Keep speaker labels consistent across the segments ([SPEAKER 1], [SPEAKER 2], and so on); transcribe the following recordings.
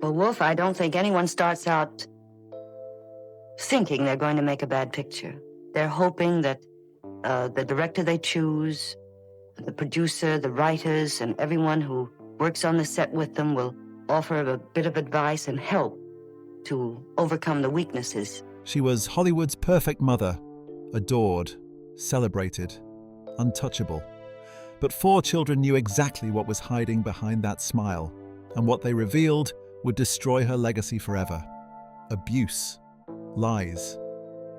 [SPEAKER 1] Well, Wolf, I don't think anyone starts out thinking they're going to make a bad picture. They're hoping that the director they choose, the producer, the writers, and everyone who works on the set with them will offer a bit of advice and help to overcome the weaknesses.
[SPEAKER 2] She was Hollywood's perfect mother, adored, celebrated, untouchable. But 4 children knew exactly what was hiding behind that smile, and what they revealed would destroy her legacy forever. Abuse, lies.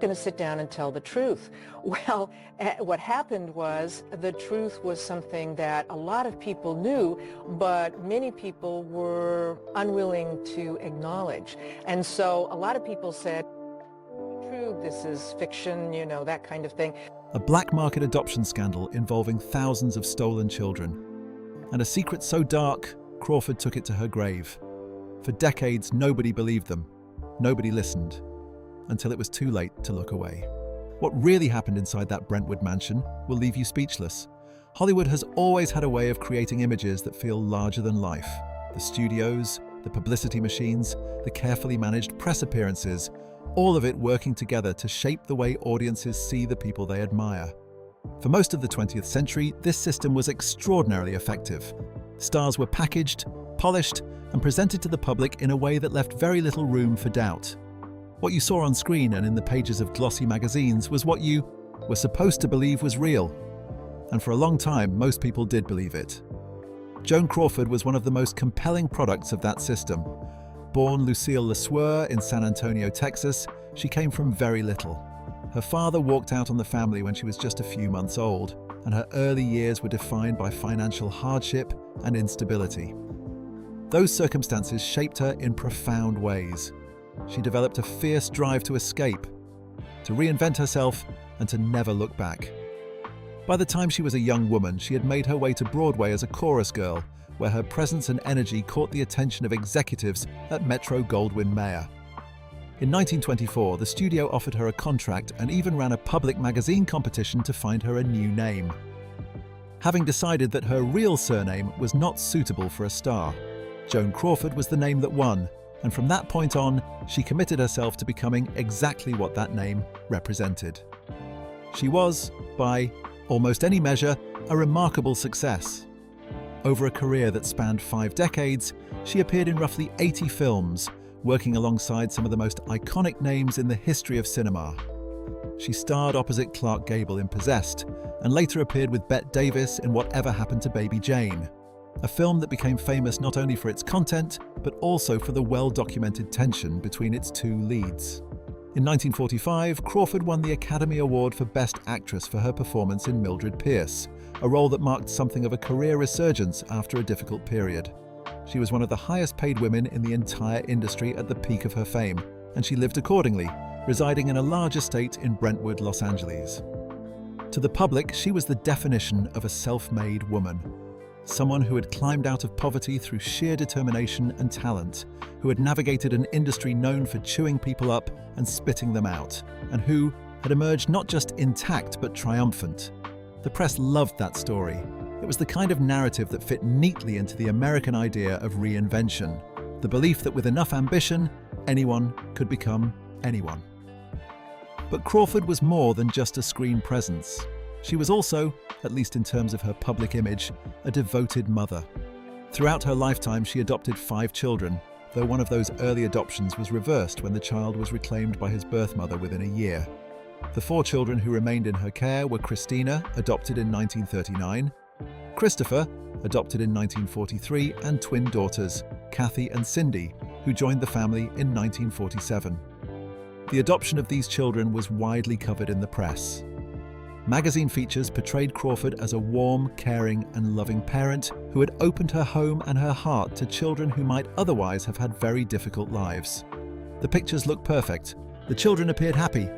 [SPEAKER 3] Going to sit down and tell the truth. Well, what happened was the truth was something that a lot of people knew, but many people were unwilling to acknowledge. And so a lot of people said, true, this is fiction, you know, that kind of thing.
[SPEAKER 2] A black market adoption scandal involving thousands of stolen children. And a secret so dark, Crawford took it to her grave. For decades, nobody believed them. Nobody listened. Until it was too late to look away. What really happened inside that Brentwood mansion will leave you speechless. Hollywood has always had a way of creating images that feel larger than life. The studios, the publicity machines, the carefully managed press appearances, all of it working together to shape the way audiences see the people they admire. For most of the 20th century, this system was extraordinarily effective. Stars were packaged, polished, and presented to the public in a way that left very little room for doubt. What you saw on screen and in the pages of glossy magazines was what you were supposed to believe was real. And for a long time, most people did believe it. Joan Crawford was one of the most compelling products of that system. Born Lucille LeSueur in San Antonio, Texas, she came from very little. Her father walked out on the family when she was just a few months old, and her early years were defined by financial hardship and instability. Those circumstances shaped her in profound ways. She developed a fierce drive to escape, to reinvent herself, and to never look back. By the time she was a young woman, she had made her way to Broadway as a chorus girl, where her presence and energy caught the attention of executives at Metro-Goldwyn-Mayer. In 1924, the studio offered her a contract and even ran a public magazine competition to find her a new name. Having decided that her real surname was not suitable for a star, Joan Crawford was the name that won, and from that point on, she committed herself to becoming exactly what that name represented. She was, by almost any measure, a remarkable success. Over a career that spanned 5 decades, she appeared in roughly 80 films, working alongside some of the most iconic names in the history of cinema. She starred opposite Clark Gable in Possessed, and later appeared with Bette Davis in Whatever Happened to Baby Jane, a film that became famous not only for its content, but also for the well-documented tension between its 2 leads. In 1945, Crawford won the Academy Award for Best Actress for her performance in Mildred Pierce, a role that marked something of a career resurgence after a difficult period. She was one of the highest-paid women in the entire industry at the peak of her fame, and she lived accordingly, residing in a large estate in Brentwood, Los Angeles. To the public, she was the definition of a self-made woman. Someone who had climbed out of poverty through sheer determination and talent, who had navigated an industry known for chewing people up and spitting them out, and who had emerged not just intact but triumphant. The press loved that story. It was the kind of narrative that fit neatly into the American idea of reinvention, the belief that with enough ambition, anyone could become anyone. But Crawford was more than just a screen presence. She was also, at least in terms of her public image, a devoted mother. Throughout her lifetime, she adopted 5 children, though one of those early adoptions was reversed when the child was reclaimed by his birth mother within a year. The 4 children who remained in her care were Christina, adopted in 1939, Christopher, adopted in 1943, and twin daughters, Kathy and Cindy, who joined the family in 1947. The adoption of these children was widely covered in the press. Magazine features portrayed Crawford as a warm, caring, and loving parent who had opened her home and her heart to children who might otherwise have had very difficult lives. The pictures looked perfect. The children appeared happy.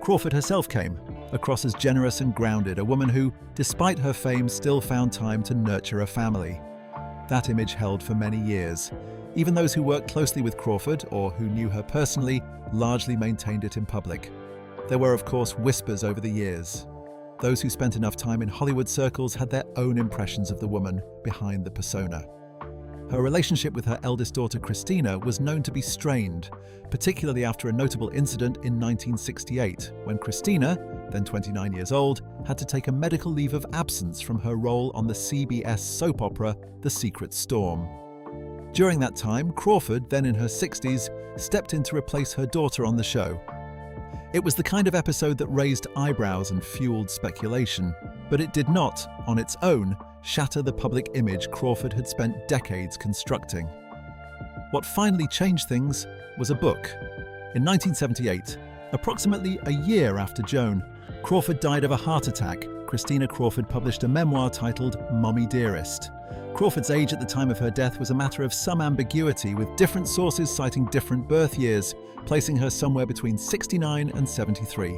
[SPEAKER 2] Crawford herself came across as generous and grounded, a woman who, despite her fame, still found time to nurture a family. That image held for many years. Even those who worked closely with Crawford, or who knew her personally, largely maintained it in public. There were, of course, whispers over the years. Those who spent enough time in Hollywood circles had their own impressions of the woman behind the persona. Her relationship with her eldest daughter Christina was known to be strained, particularly after a notable incident in 1968, when Christina, then 29 years old, had to take a medical leave of absence from her role on the CBS soap opera The Secret Storm. During that time, Crawford, then in her 60s, stepped in to replace her daughter on the show. It was the kind of episode that raised eyebrows and fueled speculation, but it did not, on its own, shatter the public image Crawford had spent decades constructing. What finally changed things was a book. In 1978, approximately a year after Joan, Crawford died of a heart attack. Christina Crawford published a memoir titled Mommy Dearest. Crawford's age at the time of her death was a matter of some ambiguity, with different sources citing different birth years, placing her somewhere between 69 and 73.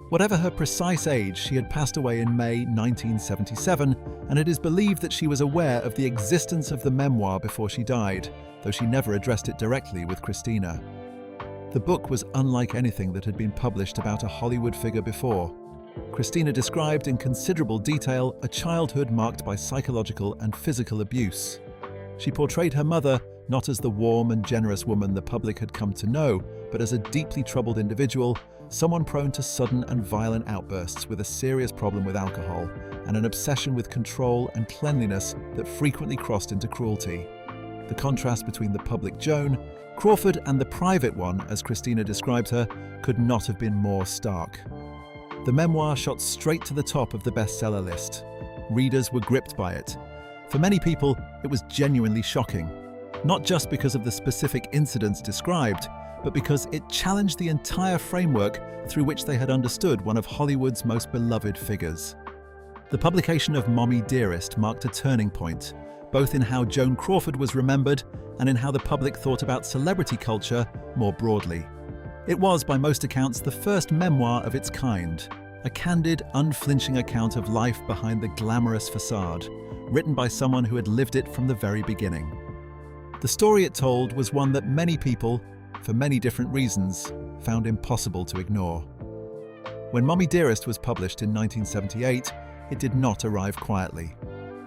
[SPEAKER 2] Whatever her precise age, she had passed away in May 1977, and it is believed that she was aware of the existence of the memoir before she died, though she never addressed it directly with Christina. The book was unlike anything that had been published about a Hollywood figure before. Christina described in considerable detail a childhood marked by psychological and physical abuse. She portrayed her mother not as the warm and generous woman the public had come to know, but as a deeply troubled individual, someone prone to sudden and violent outbursts with a serious problem with alcohol and an obsession with control and cleanliness that frequently crossed into cruelty. The contrast between the public Joan, Crawford, and the private one, as Christina described her, could not have been more stark. The memoir shot straight to the top of the bestseller list. Readers were gripped by it. For many people, it was genuinely shocking, not just because of the specific incidents described, but because it challenged the entire framework through which they had understood one of Hollywood's most beloved figures. The publication of Mommy Dearest marked a turning point, both in how Joan Crawford was remembered and in how the public thought about celebrity culture more broadly. It was, by most accounts, the first memoir of its kind, a candid, unflinching account of life behind the glamorous facade, written by someone who had lived it from the very beginning. The story it told was one that many people, for many different reasons, found impossible to ignore. When Mommy Dearest was published in 1978, it did not arrive quietly.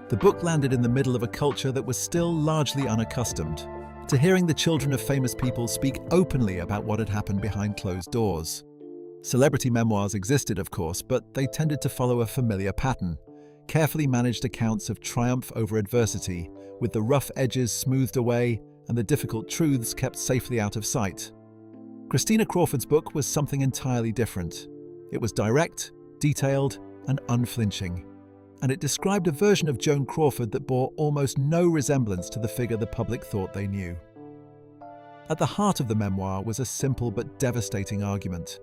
[SPEAKER 2] The book landed in the middle of a culture that was still largely unaccustomed to hearing the children of famous people speak openly about what had happened behind closed doors. Celebrity memoirs existed, of course, but they tended to follow a familiar pattern: carefully managed accounts of triumph over adversity, with the rough edges smoothed away and the difficult truths kept safely out of sight. Christina Crawford's book was something entirely different. It was direct, detailed, and unflinching, and it described a version of Joan Crawford that bore almost no resemblance to the figure the public thought they knew. At the heart of the memoir was a simple but devastating argument: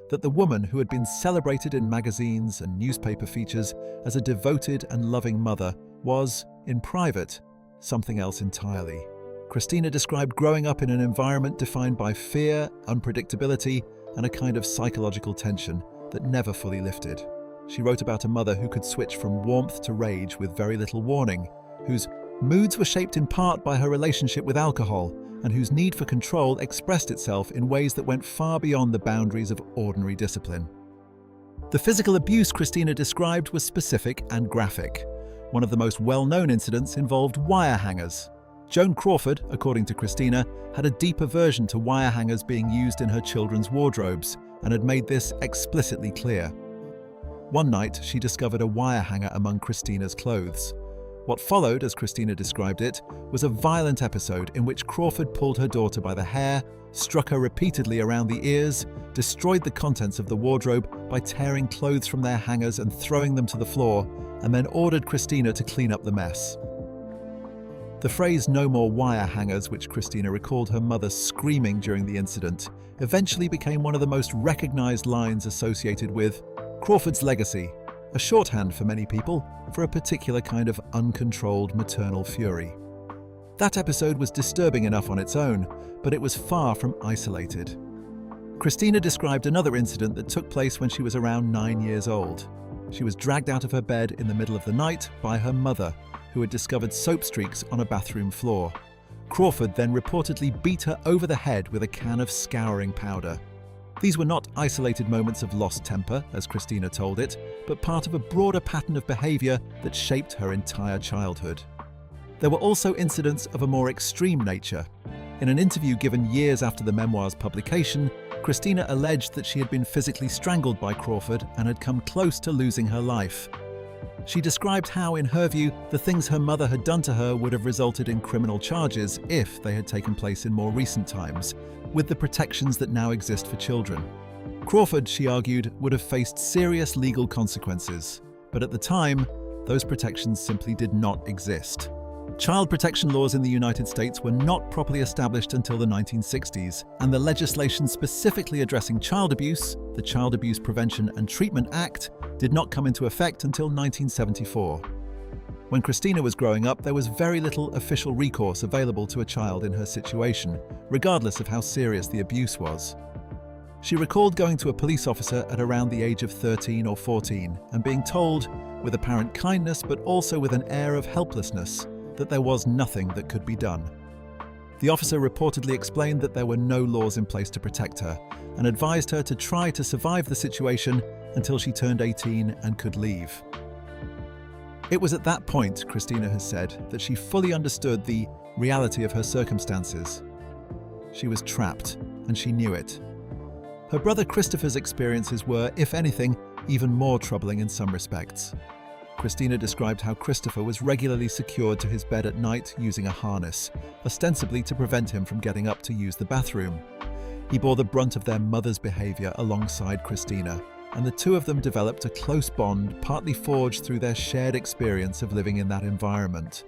[SPEAKER 2] that the woman who had been celebrated in magazines and newspaper features as a devoted and loving mother was, in private, something else entirely. Christina described growing up in an environment defined by fear, unpredictability, and a kind of psychological tension that never fully lifted. She wrote about a mother who could switch from warmth to rage with very little warning, whose moods were shaped in part by her relationship with alcohol, and whose need for control expressed itself in ways that went far beyond the boundaries of ordinary discipline. The physical abuse Christina described was specific and graphic. One of the most well-known incidents involved wire hangers. Joan Crawford, according to Christina, had a deep aversion to wire hangers being used in her children's wardrobes and had made this explicitly clear. One night, she discovered a wire hanger among Christina's clothes. What followed, as Christina described it, was a violent episode in which Crawford pulled her daughter by the hair, struck her repeatedly around the ears, destroyed the contents of the wardrobe by tearing clothes from their hangers and throwing them to the floor, and then ordered Christina to clean up the mess. The phrase "no more wire hangers," which Christina recalled her mother screaming during the incident, eventually became one of the most recognized lines associated with Crawford's legacy, a shorthand for many people for a particular kind of uncontrolled maternal fury. That episode was disturbing enough on its own, but it was far from isolated. Christina described another incident that took place when she was around 9 years old. She was dragged out of her bed in the middle of the night by her mother, who had discovered soap streaks on a bathroom floor. Crawford then reportedly beat her over the head with a can of scouring powder. These were not isolated moments of lost temper, as Christina told it, but part of a broader pattern of behavior that shaped her entire childhood. There were also incidents of a more extreme nature. In an interview given years after the memoir's publication, Christina alleged that she had been physically strangled by Crawford and had come close to losing her life. She described how, in her view, the things her mother had done to her would have resulted in criminal charges if they had taken place in more recent times, with the protections that now exist for children. Crawford, she argued, would have faced serious legal consequences, but at the time, those protections simply did not exist. Child protection laws in the United States were not properly established until the 1960s, and the legislation specifically addressing child abuse, the Child Abuse Prevention and Treatment Act, did not come into effect until 1974. When Christina was growing up, there was very little official recourse available to a child in her situation, regardless of how serious the abuse was. She recalled going to a police officer at around the age of 13 or 14 and being told, with apparent kindness but also with an air of helplessness, that there was nothing that could be done. The officer reportedly explained that there were no laws in place to protect her and advised her to try to survive the situation until she turned 18 and could leave. It was at that point, Christina has said, that she fully understood the reality of her circumstances. She was trapped, and she knew it. Her brother Christopher's experiences were, if anything, even more troubling in some respects. Christina described how Christopher was regularly secured to his bed at night using a harness, ostensibly to prevent him from getting up to use the bathroom. He bore the brunt of their mother's behavior alongside Christina, and the two of them developed a close bond, partly forged through their shared experience of living in that environment.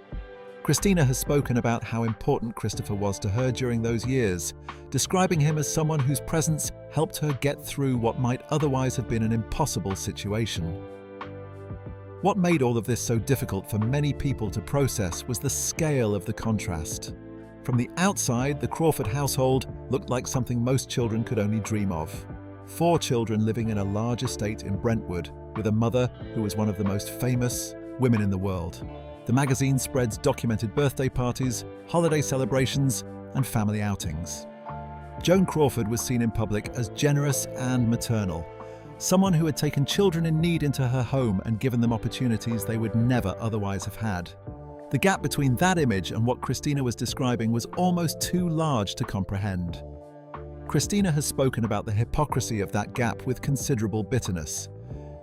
[SPEAKER 2] Christina has spoken about how important Christopher was to her during those years, describing him as someone whose presence helped her get through what might otherwise have been an impossible situation. What made all of this so difficult for many people to process was the scale of the contrast. From the outside, the Crawford household looked like something most children could only dream of. 4 children living in a large estate in Brentwood, with a mother who was one of the most famous women in the world. The magazine spreads documented birthday parties, holiday celebrations, and family outings. Joan Crawford was seen in public as generous and maternal, someone who had taken children in need into her home and given them opportunities they would never otherwise have had. The gap between that image and what Christina was describing was almost too large to comprehend. Christina has spoken about the hypocrisy of that gap with considerable bitterness.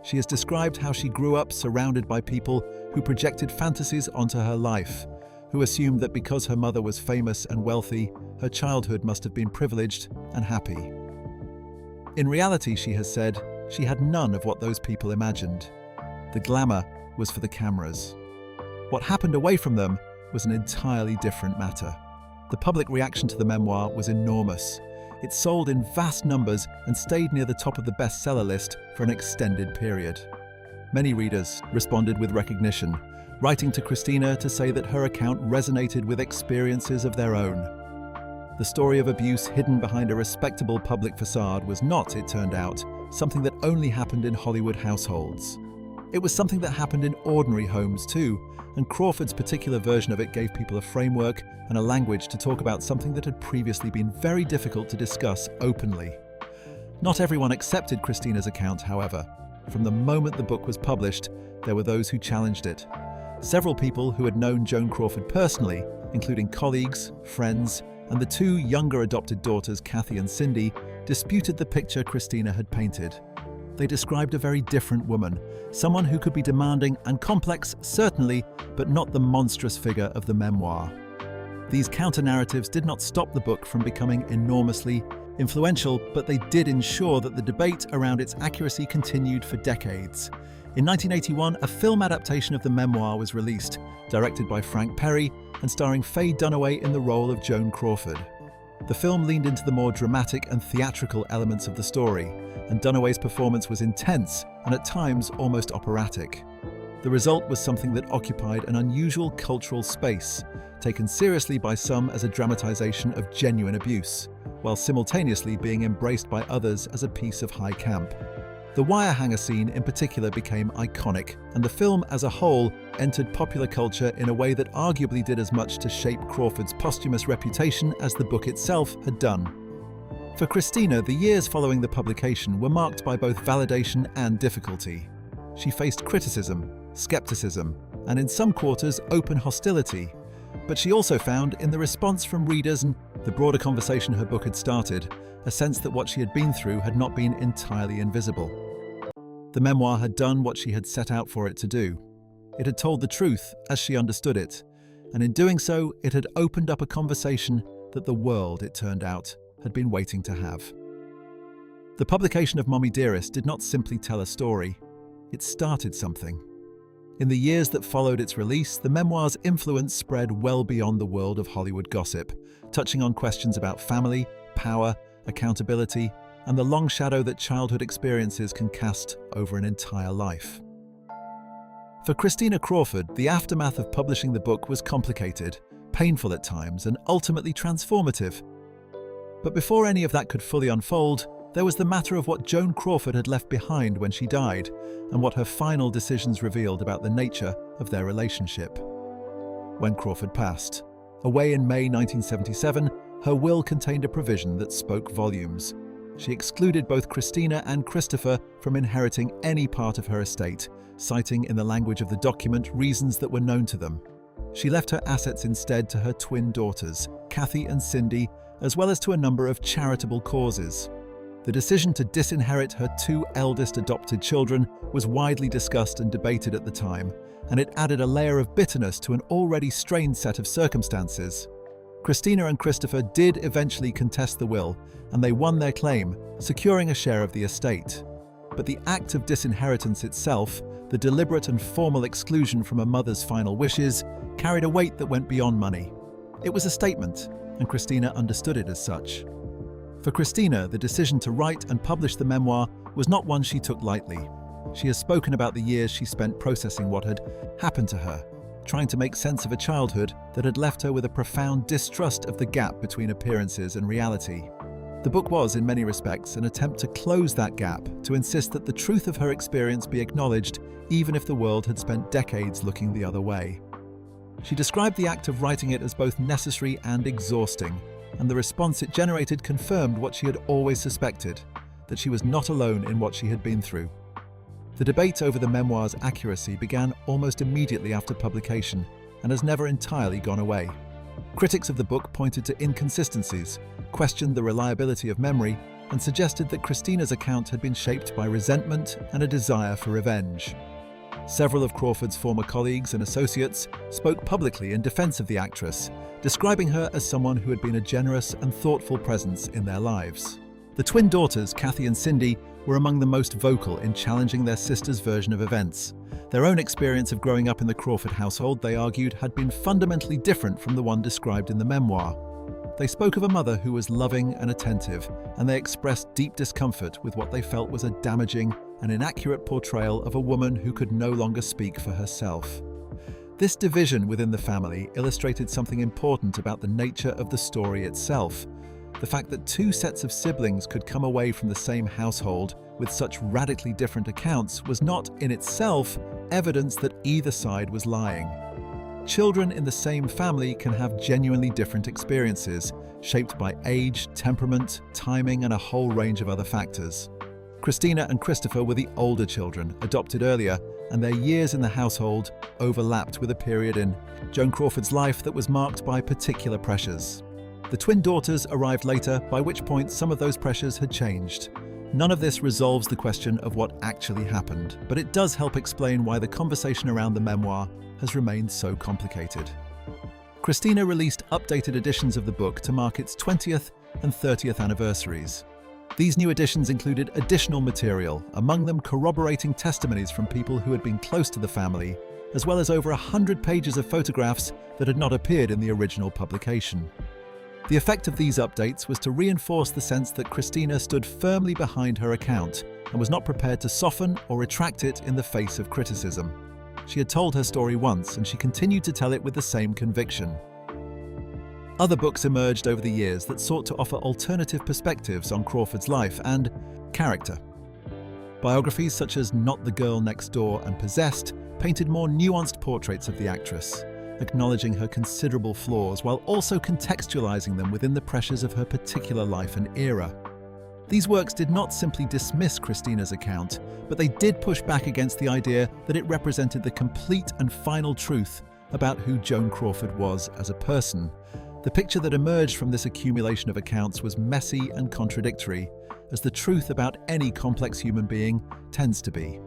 [SPEAKER 2] She has described how she grew up surrounded by people who projected fantasies onto her life, who assumed that because her mother was famous and wealthy, her childhood must have been privileged and happy. In reality, she has said, she had none of what those people imagined. The glamour was for the cameras. What happened away from them was an entirely different matter. The public reaction to the memoir was enormous. It sold in vast numbers and stayed near the top of the bestseller list for an extended period. Many readers responded with recognition, writing to Christina to say that her account resonated with experiences of their own. The story of abuse hidden behind a respectable public facade was not, it turned out, something that only happened in Hollywood households. It was something that happened in ordinary homes too, and Crawford's particular version of it gave people a framework and a language to talk about something that had previously been very difficult to discuss openly. Not everyone accepted Christina's account, however. From the moment the book was published, there were those who challenged it. Several people who had known Joan Crawford personally, including colleagues, friends, and the 2 younger adopted daughters, Kathy and Cindy, disputed the picture Christina had painted. They described a very different woman, someone who could be demanding and complex, certainly, but not the monstrous figure of the memoir. These counter-narratives did not stop the book from becoming enormously influential, but they did ensure that the debate around its accuracy continued for decades. In 1981, a film adaptation of the memoir was released, directed by Frank Perry and starring Faye Dunaway in the role of Joan Crawford. The film leaned into the more dramatic and theatrical elements of the story, and Dunaway's performance was intense and at times almost operatic. The result was something that occupied an unusual cultural space, taken seriously by some as a dramatization of genuine abuse, while simultaneously being embraced by others as a piece of high camp. The wire hanger scene in particular became iconic, and the film as a whole entered popular culture in a way that arguably did as much to shape Crawford's posthumous reputation as the book itself had done. For Christina, the years following the publication were marked by both validation and difficulty. She faced criticism, skepticism, and in some quarters, open hostility. but she also found, in the response from readers and the broader conversation her book had started, a sense that what she had been through had not been entirely invisible. The memoir had done what she had set out for it to do. It had told the truth as she understood it, and in doing so, it had opened up a conversation that the world, it turned out, had been waiting to have. The publication of Mommy Dearest did not simply tell a story, it started something. In the years that followed its release, the memoir's influence spread well beyond the world of Hollywood gossip, touching on questions about family, power, accountability, and the long shadow that childhood experiences can cast over an entire life. For Christina Crawford, the aftermath of publishing the book was complicated, painful at times, and ultimately transformative. But before any of that could fully unfold, there was the matter of what Joan Crawford had left behind when she died, and what her final decisions revealed about the nature of their relationship. When Crawford passed away in May 1977, her will contained a provision that spoke volumes. She excluded both Christina and Christopher from inheriting any part of her estate, citing in the language of the document reasons that were known to them. She left her assets instead to her twin daughters, Kathy and Cindy, as well as to a number of charitable causes. The decision to disinherit her two eldest adopted children was widely discussed and debated at the time, and it added a layer of bitterness to an already strained set of circumstances. Christina and Christopher did eventually contest the will, and they won their claim, securing a share of the estate. But the act of disinheritance itself, the deliberate and formal exclusion from a mother's final wishes, carried a weight that went beyond money. It was a statement, and Christina understood it as such. For Christina, the decision to write and publish the memoir was not one she took lightly. She has spoken about the years she spent processing what had happened to her, trying to make sense of a childhood that had left her with a profound distrust of the gap between appearances and reality. The book was, in many respects, an attempt to close that gap, to insist that the truth of her experience be acknowledged, even if the world had spent decades looking the other way. She described the act of writing it as both necessary and exhausting, and the response it generated confirmed what she had always suspected, that she was not alone in what she had been through. The debate over the memoir's accuracy began almost immediately after publication and has never entirely gone away. Critics of the book pointed to inconsistencies, questioned the reliability of memory, and suggested that Christina's account had been shaped by resentment and a desire for revenge. Several of Crawford's former colleagues and associates spoke publicly in defense of the actress, describing her as someone who had been a generous and thoughtful presence in their lives. The twin daughters, Kathy and Cindy, were among the most vocal in challenging their sister's version of events. Their own experience of growing up in the Crawford household, they argued, had been fundamentally different from the one described in the memoir. They spoke of a mother who was loving and attentive, and they expressed deep discomfort with what they felt was a damaging and inaccurate portrayal of a woman who could no longer speak for herself. This division within the family illustrated something important about the nature of the story itself. The fact that two sets of siblings could come away from the same household with such radically different accounts was not, in itself, evidence that either side was lying. Children in the same family can have genuinely different experiences, shaped by age, temperament, timing, and a whole range of other factors. Christina and Christopher were the older children, adopted earlier, and their years in the household overlapped with a period in Joan Crawford's life that was marked by particular pressures. The twin daughters arrived later, by which point some of those pressures had changed. None of this resolves the question of what actually happened, but it does help explain why the conversation around the memoir has remained so complicated. Christina released updated editions of the book to mark its 20th and 30th anniversaries. These new editions included additional material, among them corroborating testimonies from people who had been close to the family, as well as over 100 pages of photographs that had not appeared in the original publication. The effect of these updates was to reinforce the sense that Christina stood firmly behind her account and was not prepared to soften or retract it in the face of criticism. She had told her story once, and she continued to tell it with the same conviction. Other books emerged over the years that sought to offer alternative perspectives on Crawford's life and character. Biographies such as Not the Girl Next Door and Possessed painted more nuanced portraits of the actress, acknowledging her considerable flaws while also contextualizing them within the pressures of her particular life and era. These works did not simply dismiss Christina's account, but they did push back against the idea that it represented the complete and final truth about who Joan Crawford was as a person. The picture that emerged from this accumulation of accounts was messy and contradictory, as the truth about any complex human being tends to be.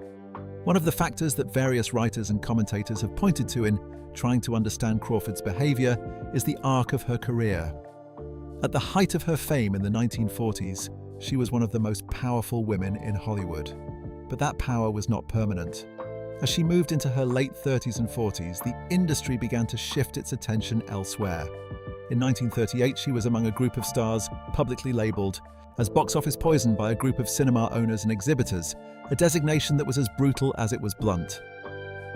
[SPEAKER 2] One of the factors that various writers and commentators have pointed to in trying to understand Crawford's behavior is the arc of her career. At the height of her fame in the 1940s, she was one of the most powerful women in Hollywood. But that power was not permanent. As she moved into her late 30s and 40s, the industry began to shift its attention elsewhere. In 1938, she was among a group of stars publicly labelled as box office poison by a group of cinema owners and exhibitors, a designation that was as brutal as it was blunt.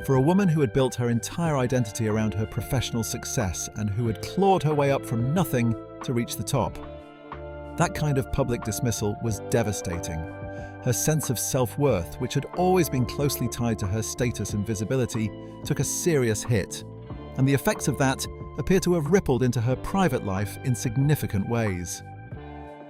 [SPEAKER 2] For a woman who had built her entire identity around her professional success and who had clawed her way up from nothing to reach the top, that kind of public dismissal was devastating. Her sense of self-worth, which had always been closely tied to her status and visibility, took a serious hit, and the effects of that appear to have rippled into her private life in significant ways.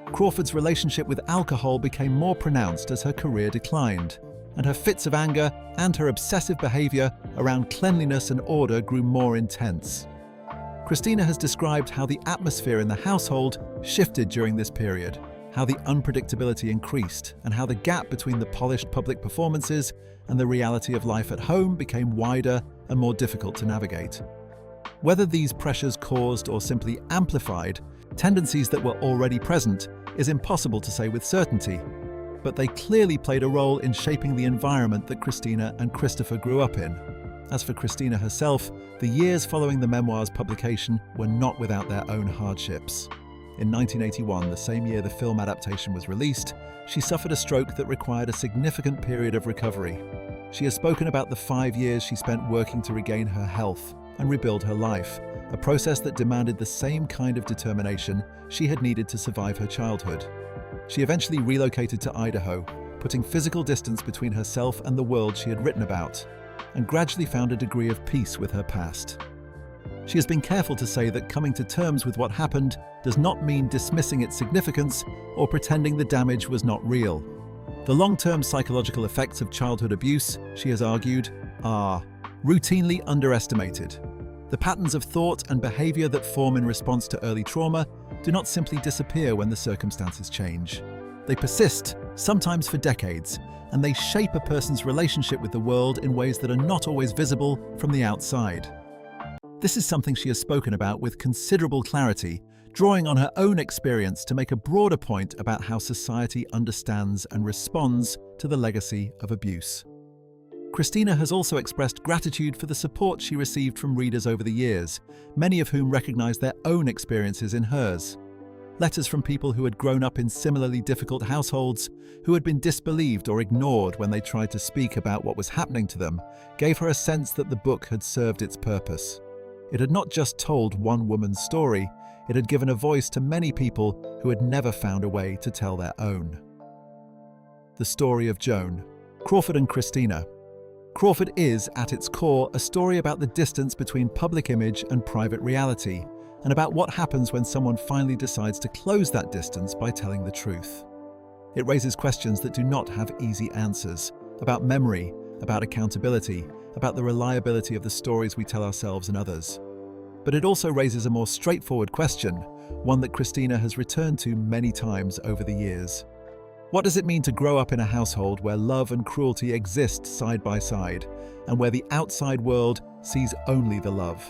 [SPEAKER 2] Crawford's relationship with alcohol became more pronounced as her career declined, and her fits of anger and her obsessive behavior around cleanliness and order grew more intense. Christina has described how the atmosphere in the household shifted during this period, how the unpredictability increased, and how the gap between the polished public performances and the reality of life at home became wider and more difficult to navigate. Whether these pressures caused or simply amplified tendencies that were already present is impossible to say with certainty, but they clearly played a role in shaping the environment that Christina and Christopher grew up in. As for Christina herself, the years following the memoir's publication were not without their own hardships. In 1981, the same year the film adaptation was released, she suffered a stroke that required a significant period of recovery. She has spoken about the 5 years she spent working to regain her health and rebuild her life, a process that demanded the same kind of determination she had needed to survive her childhood. She eventually relocated to Idaho, putting physical distance between herself and the world she had written about, and gradually found a degree of peace with her past. She has been careful to say that coming to terms with what happened does not mean dismissing its significance or pretending the damage was not real. The long-term psychological effects of childhood abuse, she has argued, are routinely underestimated. The patterns of thought and behavior that form in response to early trauma do not simply disappear when the circumstances change. They persist, sometimes for decades, and they shape a person's relationship with the world in ways that are not always visible from the outside. This is something she has spoken about with considerable clarity, drawing on her own experience to make a broader point about how society understands and responds to the legacy of abuse. Christina has also expressed gratitude for the support she received from readers over the years, many of whom recognized their own experiences in hers. Letters from people who had grown up in similarly difficult households, who had been disbelieved or ignored when they tried to speak about what was happening to them, gave her a sense that the book had served its purpose. It had not just told one woman's story, it had given a voice to many people who had never found a way to tell their own. The story of Joan, Crawford and Christina. Crawford is, at its core, a story about the distance between public image and private reality, and about what happens when someone finally decides to close that distance by telling the truth. It raises questions that do not have easy answers, about memory, about accountability, about the reliability of the stories we tell ourselves and others. But it also raises a more straightforward question, one that Christina has returned to many times over the years. What does it mean to grow up in a household where love and cruelty exist side by side, and where the outside world sees only the love?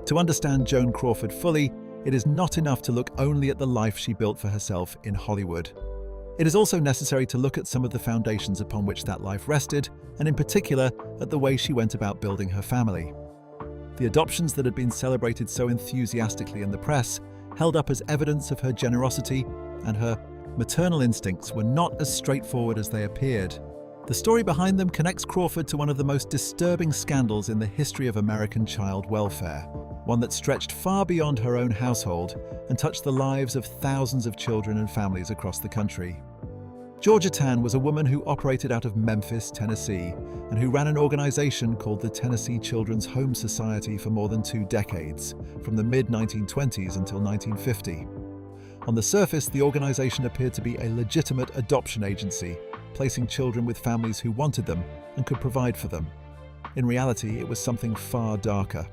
[SPEAKER 2] To understand Joan Crawford fully, it is not enough to look only at the life she built for herself in Hollywood. It is also necessary to look at some of the foundations upon which that life rested, and in particular, at the way she went about building her family. The adoptions that had been celebrated so enthusiastically in the press held up as evidence of her generosity, and her maternal instincts were not as straightforward as they appeared. The story behind them connects Crawford to one of the most disturbing scandals in the history of American child welfare, one that stretched far beyond her own household and touched the lives of thousands of children and families across the country. Georgia Tann was a woman who operated out of Memphis, Tennessee, and who ran an organization called the Tennessee Children's Home Society for more than 2 decades, from the mid-1920s until 1950. On the surface, the organization appeared to be a legitimate adoption agency, placing children with families who wanted them and could provide for them. In reality, it was something far darker.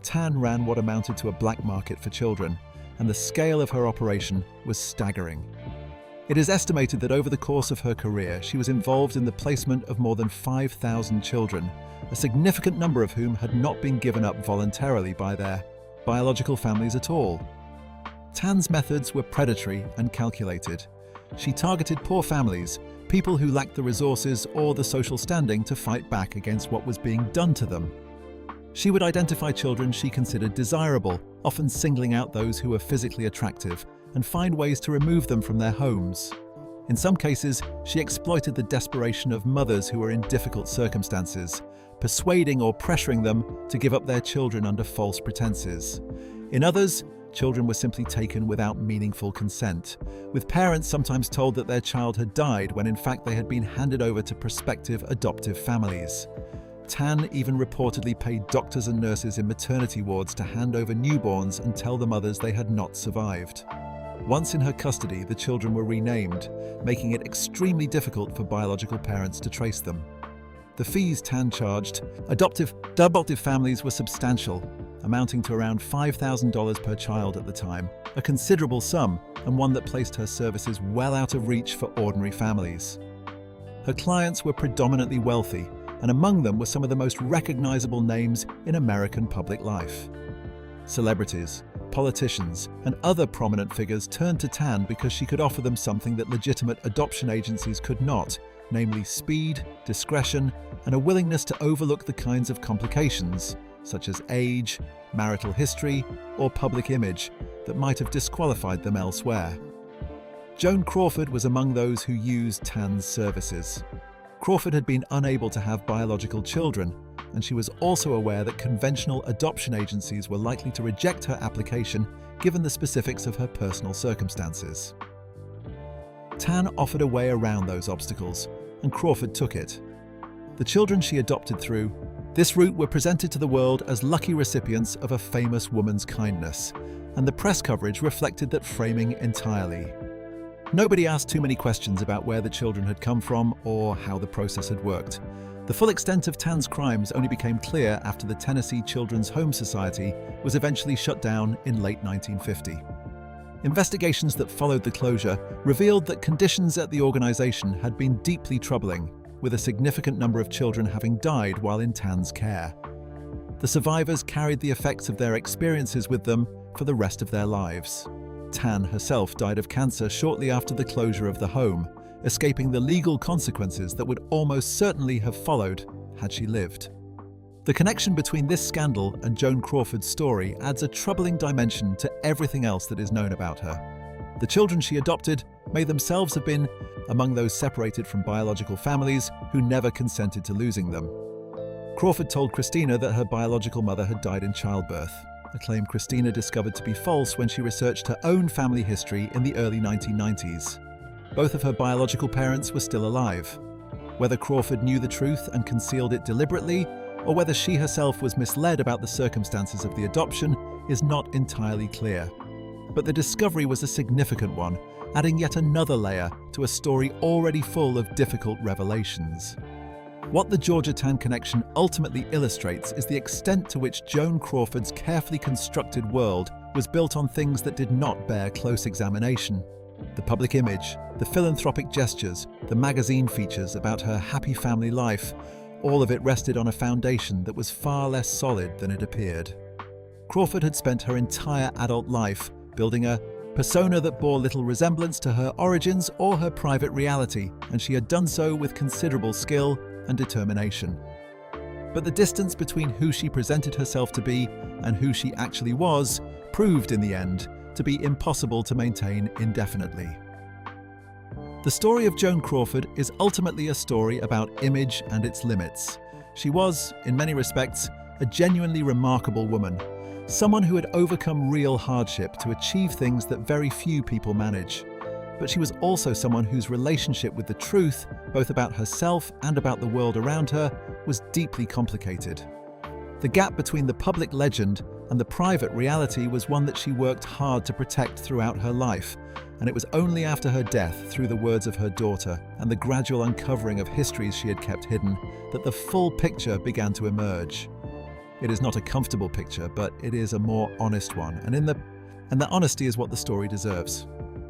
[SPEAKER 2] Tan ran what amounted to a black market for children, and the scale of her operation was staggering. It is estimated that over the course of her career, she was involved in the placement of more than 5,000 children, a significant number of whom had not been given up voluntarily by their biological families at all. Tan's methods were predatory and calculated. She targeted poor families, people who lacked the resources or the social standing to fight back against what was being done to them. She would identify children she considered desirable, often singling out those who were physically attractive, and find ways to remove them from their homes. In some cases, she exploited the desperation of mothers who were in difficult circumstances, persuading or pressuring them to give up their children under false pretenses. In others, children were simply taken without meaningful consent, with parents sometimes told that their child had died when in fact they had been handed over to prospective adoptive families. Tan even reportedly paid doctors and nurses in maternity wards to hand over newborns and tell the mothers they had not survived. Once in her custody, the children were renamed, making it extremely difficult for biological parents to trace them. The fees Tan charged adoptive families were substantial, amounting to around $5,000 per child at the time, a considerable sum and one that placed her services well out of reach for ordinary families. Her clients were predominantly wealthy, and among them were some of the most recognizable names in American public life. Celebrities, politicians, and other prominent figures turned to Tan because she could offer them something that legitimate adoption agencies could not, namely speed, discretion, and a willingness to overlook the kinds of complications, such as age, marital history, or public image, that might have disqualified them elsewhere. Joan Crawford was among those who used Tan's services. Crawford had been unable to have biological children, and she was also aware that conventional adoption agencies were likely to reject her application given the specifics of her personal circumstances. Tan offered a way around those obstacles, and Crawford took it. The children she adopted through this route were presented to the world as lucky recipients of a famous woman's kindness, and the press coverage reflected that framing entirely. Nobody asked too many questions about where the children had come from or how the process had worked. The full extent of Tan's crimes only became clear after the Tennessee Children's Home Society was eventually shut down in late 1950. Investigations that followed the closure revealed that conditions at the organization had been deeply troubling, with a significant number of children having died while in Tan's care. The survivors carried the effects of their experiences with them for the rest of their lives. Tan herself died of cancer shortly after the closure of the home, escaping the legal consequences that would almost certainly have followed had she lived. The connection between this scandal and Joan Crawford's story adds a troubling dimension to everything else that is known about her. The children she adopted may themselves have been among those separated from biological families who never consented to losing them. Crawford told Christina that her biological mother had died in childbirth, a claim Christina discovered to be false when she researched her own family history in the early 1990s. Both of her biological parents were still alive. Whether Crawford knew the truth and concealed it deliberately, or whether she herself was misled about the circumstances of the adoption, is not entirely clear. But the discovery was a significant one, adding yet another layer to a story already full of difficult revelations. What the Georgia Tan connection ultimately illustrates is the extent to which Joan Crawford's carefully constructed world was built on things that did not bear close examination. The public image, the philanthropic gestures, the magazine features about her happy family life, all of it rested on a foundation that was far less solid than it appeared. Crawford had spent her entire adult life building a persona that bore little resemblance to her origins or her private reality, and she had done so with considerable skill and determination. But the distance between who she presented herself to be and who she actually was proved in the end to be impossible to maintain indefinitely. The story of Joan Crawford is ultimately a story about image and its limits. She was, in many respects, a genuinely remarkable woman, someone who had overcome real hardship to achieve things that very few people manage. But she was also someone whose relationship with the truth, both about herself and about the world around her, was deeply complicated. The gap between the public legend And the private reality was one that she worked hard to protect throughout her life. And it was only after her death, through the words of her daughter and the gradual uncovering of histories she had kept hidden, that the full picture began to emerge. It is not a comfortable picture, but it is a more honest one. And that honesty is what the story deserves.